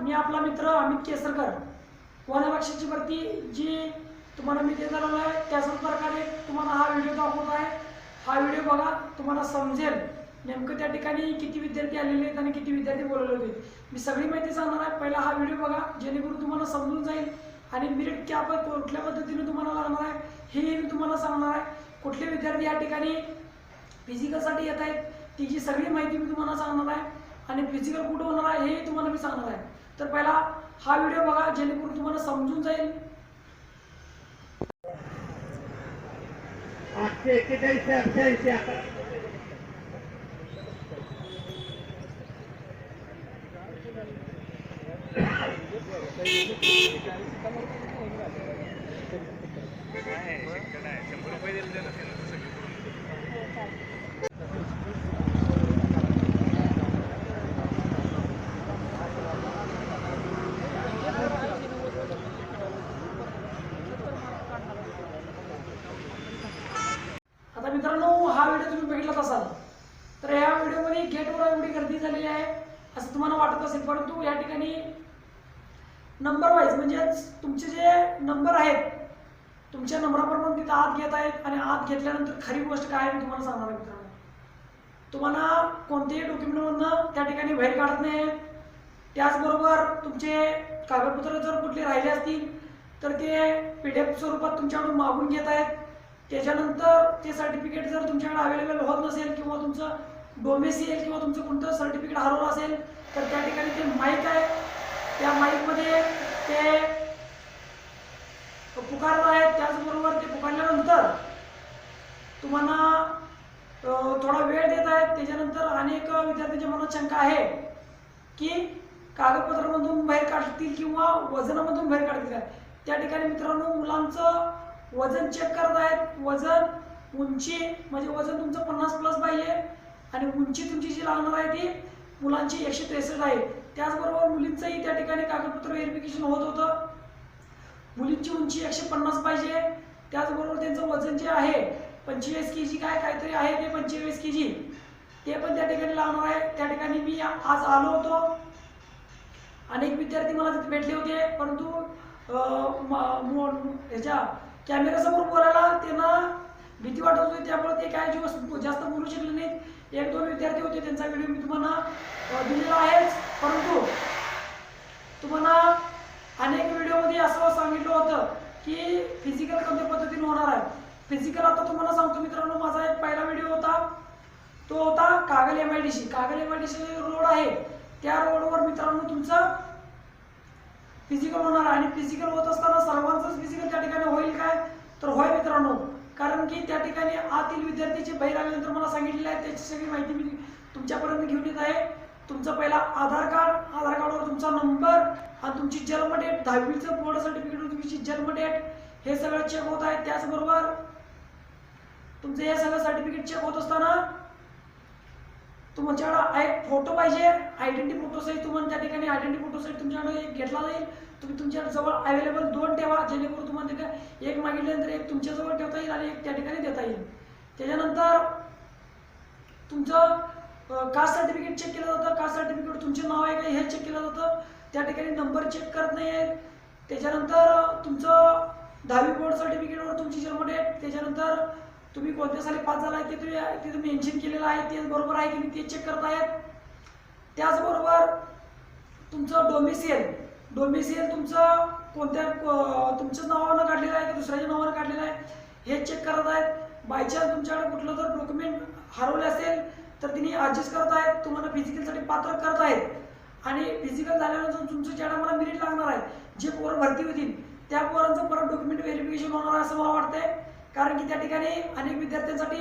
मी आपला मित्र अमित केसरकर वनरक्षकाची भरती जी तुम्हाला मी देणार आहे त्याच प्रकारे तुम्हाला हा व्हिडिओ दाखवत आहे। हा व्हिडिओ बघा, तुम्हाला समजेल नेमकं त्या ठिकाणी किती विद्यार्थी आलेले आहेत आणि किती विद्यार्थी बोलवले होते। मी सगळी माहिती सांगणार आहे। पहिला हा व्हिडिओ बघा जेणेकरून तुम्हाला समजून जाईल आणि मेरिट कुठल्या पद्धतीने तुम्हाला लागणार आहे हे मी तुम्हाला सांगणार आहे। कुठले विद्यार्थी या ठिकाणी फिजिकलसाठी येत आहेत तिची सगळी माहिती मी तुम्हाला सांगणार आहे आणि फिजिकल कुठे होणार आहे हे तुम्हाला मी सांगणार आहे। तर पहिला हा व्हिडिओ बघा जेणेकरून तुम्हाला समजून जाईल। 841 आता मित्रांनो हा व्हिडिओ तुम्ही बघितलाच असाल तर या व्हिडिओमध्ये गेटवर एवढी गर्दी झालेली आहे असं तुम्हाला वाटत असेल, परंतु या ठिकाणी नंबर वाईज म्हणजे तुमचे जे नंबर आहेत तुमच्या नंबराप्रमाणे तिथं आत घेत आहेत आणि आत घेतल्यानंतर खरी गोष्ट काय आहे मी तुम्हाला सांगणार आहे। मित्रांनो तुम्हाला कोणतेही डॉक्युमेंटमधनं त्या ठिकाणी बाहेर काढत नाही। त्याचबरोबर तुमचे कागदपत्र जर कुठले राहिले असतील तर ते PDF स्वरूपात तुमच्याकडून मागून घेत आहेत। त्याच्यानंतर ते सर्टिफिकेट जर तुमच्याकडे अवेलेबल होत नसेल किंवा तुमचं डोमेसियल किंवा तुमचं कोणतं सर्टिफिकेट हरवलं असेल तर त्या ठिकाणी ते माईक आहे त्या माईकमध्ये ते पुकारत आहेत। त्याचबरोबर ते पुकारल्यानंतर तुम्हाला थोडा वेळ देत आहेत। त्याच्यानंतर अनेक विद्यार्थ्यांच्या मनात शंका आहे की कागदपत्रामधून बाहेर काढतील किंवा वजनामधून बाहेर काढतील। त्या ठिकाणी मित्रांनो मुलांचं वजन चेक करत आहेत। वजन उंची म्हणजे वजन तुमचं 50+ पाहिजे आणि उंची तुमची जी लागणार आहे ती मुलांची 163 आहे। त्याचबरोबर मुलींचंही त्या ठिकाणी कागदपत्र व्हेरिफिकेशन होत होतं। मुलींची उंची 150 पाहिजे। त्याचबरोबर त्यांचं वजन जे आहे 25 kg काहीतरी आहे ते 25 kg ते पण त्या ठिकाणी लागणार आहे। त्या ठिकाणी मी आज आलो होतो, अनेक विद्यार्थी मला तिथे भेटले होते, परंतु ह्याच्या कॅमेऱ्यासमोर बोलायला त्यांना भीती वाटत होती त्यामुळे ते काय जास्त बोलू शकले नाहीत। 1-2 विद्यार्थी होते त्यांचा व्हिडिओ मी तुम्हाला दिलेला आहेच, परंतु तुम्हाला अनेक व्हिडिओमध्ये असं सांगितलं होतं की फिजिकल कोणत्या पद्धतीने होणार आहे। फिजिकल आता तुम्हाला सांगतो मित्रांनो, माझा एक पहिला व्हिडिओ होता तो होता Kagal MIDC। Kagal MIDC road आहे त्या रोडवर मित्रांनो तुमचं फिजिकल होणार आहे आणि फिजिकल होत असताना सर्वांचंच फिजिकल त्या ठिकाणी होईल काय तर होय मित्रांनो, कारण की त्या ठिकाणी आतील विद्यार्थीचे बाहेर आल्यानंतर मला सांगितलेलं आहे त्याची सगळी माहिती मी तुमच्यापर्यंत घेऊन येत आहे। तुमचं पहिला आधार कार्डवर तुमचा नंबर आणि तुमची जन्म डेट, 10वीचं बोर्ड सर्टिफिकेट, तुमची जन्म डेट हे सगळं चेक होत आहे। त्याचबरोबर तुमचं हे सगळं सर्टिफिकेट चेक होत असताना तुमच्याकडे एक फोटो पाहिजे, आयडेंटिटी फोटो सहित तुम्हाला त्या ठिकाणी आयडेंटिटी फोटो सहित तुमच्याकडे एक घेतला जाईल। तुम्ही तुमच्या जवळ अवेलेबल 2 ठेवा जेणेकरून तुम्हाला तिथे एक मागितल्यानंतर एक तुमच्याजवळ ठेवता येईल आणि एक त्या ठिकाणी देता येईल। त्याच्यानंतर तुमचं कास्ट सर्टिफिकेट चेक केलं जातं। कास्ट सर्टिफिकेट तुमचे नाव आहे का हे चेक केलं जातं, त्या ठिकाणी नंबर चेक करत नाही आहे। त्याच्यानंतर तुमचं 10वी बोर्ड सर्टिफिकेटवर तुमची जन्म डेट, त्याच्यानंतर तुम्ही कोणत्या साली पास झाला आहे ते तिथे मेन्शन केलेलं आहे ते बरोबर आहे की नाही ते चेक करत आहेत। त्याचबरोबर तुमचं डोमेसियल तुमचं कोणत्या तुमच्या नावानं काढलेलं आहे की दुसऱ्याच्या नावानं काढलेलं आहे हे चेक करत आहेत। बायचान्स तुमच्याकडे कुठलं जर डॉक्युमेंट हरवले असेल तर तिने ॲडजस्ट करत आहेत, तुम्हाला फिजिकलसाठी पात्र करत आहेत आणि फिजिकल झाल्यानंतर तुमचं ज्याला मला मेरिट लागणार आहे जे पोरं भरती होतील त्या पोरांचं परत डॉक्युमेंट व्हेरिफिकेशन होणार आहे असं मला वाटतंय। कारण की त्या ठिकाणी अनेक विद्यार्थ्यांसाठी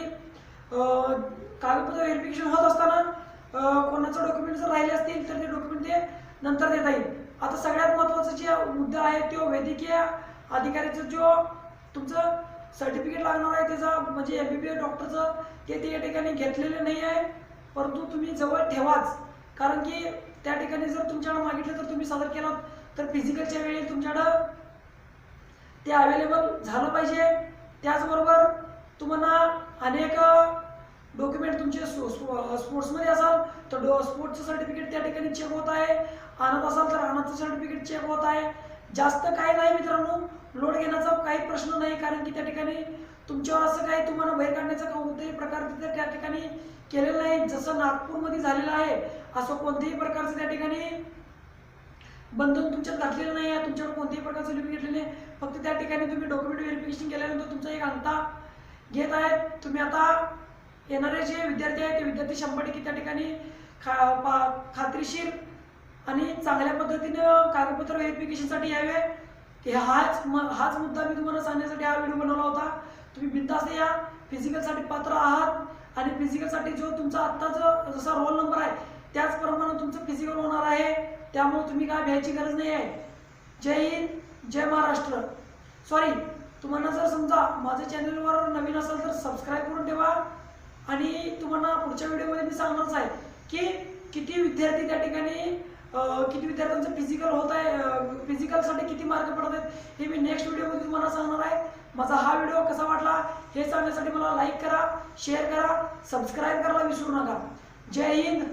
कागदपत्र व्हेरिफिकेशन होत असताना कोणाचं डॉक्युमेंट जर राहिले असतील तर ते डॉक्युमेंट ते नंतर देता येईल। आता सगळ्यात महत्त्वाचा जे मुद्दा आहे तो वैद्यकीय अधिकाऱ्याचं जो तुमचं सर्टिफिकेट लागणार आहे त्याचं म्हणजे MBBS डॉक्टरचं ते या ठिकाणी घेतलेलं नाही आहे, परंतु तुम्ही जवळ ठेवाच। कारण की त्या ठिकाणी जर तुमच्याकडे मागितलं तर तुम्ही सादर केलात तर फिजिकलच्या वेळी तुमच्याकडं ते अवेलेबल झालं पाहिजे। त्याचबरोबर तुम्हाला अनेक डॉक्युमेंट तुमचे स्पोर्ट्समध्ये असाल तर स्पोर्ट्सचं सर्टिफिकेट त्या ठिकाणी चेक होत आहे, आणत असाल तर आणतचं सर्टिफिकेट चेक होत आहे. जास्त काही नाही मित्रांनो, लोड घेण्याचा काही प्रश्न नाही, कारण की त्या ठिकाणी तुमच्यावर असं काही तुम्हाला बाहेर काढण्याचा कोणत्याही प्रकार तिथे त्या ठिकाणी केलेलं नाही. जसं नागपूरमध्ये झालेलं आहे असं कोणत्याही प्रकारचं त्या ठिकाणी बंधन तुमच्यात घातलेलं नाही आहे, तुमच्यावर कोणत्याही प्रकारचं लिमिट घेतलेलं नाही. फक्त त्या ठिकाणी तुम्ही डॉक्युमेंट व्हेरिफिकेशन केल्यानंतर तुमचा एक अंगठा घेत आहेत. तुम्ही आता येणारे जे विद्यार्थी आहेत ते विद्यार्थी 100% त्या ठिकाणी खात्रीशीर आणि चांगल्या पद्धतीनं कागदपत्र व्हेरिफिकेशनसाठी यावे. हाच मुद्दा मी तुम्हाला सांगण्यासाठी हा व्हिडिओ बनवला होता. तुम्ही बिनधास्त या, फिजिकलसाठी पात्र आहात आणि फिजिकलसाठी जो तुमचा आत्ताचा जसा रोल नंबर आहे त्याचप्रमाणे तुमचं फिजिकल होणार आहे, त्यामुळे तुम्ही काय भ्यायची गरज नाही आहे. जय हिंद, जय महाराष्ट्र. सॉरी, तुम्हाला जर समजा माझ्या चॅनलवर नवीन असेल तर सबस्क्राईब करून ठेवा. आणि तुम्हाला पुढच्या व्हिडिओमध्ये मी सांगणारच आहे की किती विद्यार्थी त्या ठिकाणी किती विद्यार्थ्यांचं फिजिकल होत आहे, फिजिकलसाठी किती मार्क पडत आहेत हे मी नेक्स्ट व्हिडिओमध्ये तुम्हाला सांगणार आहे. माझा हा व्हिडिओ कसा वाटला हे सांगण्यासाठी मला लाईक करा, शेअर करा, सबस्क्राईब करायला विसरू नका. जय हिंद.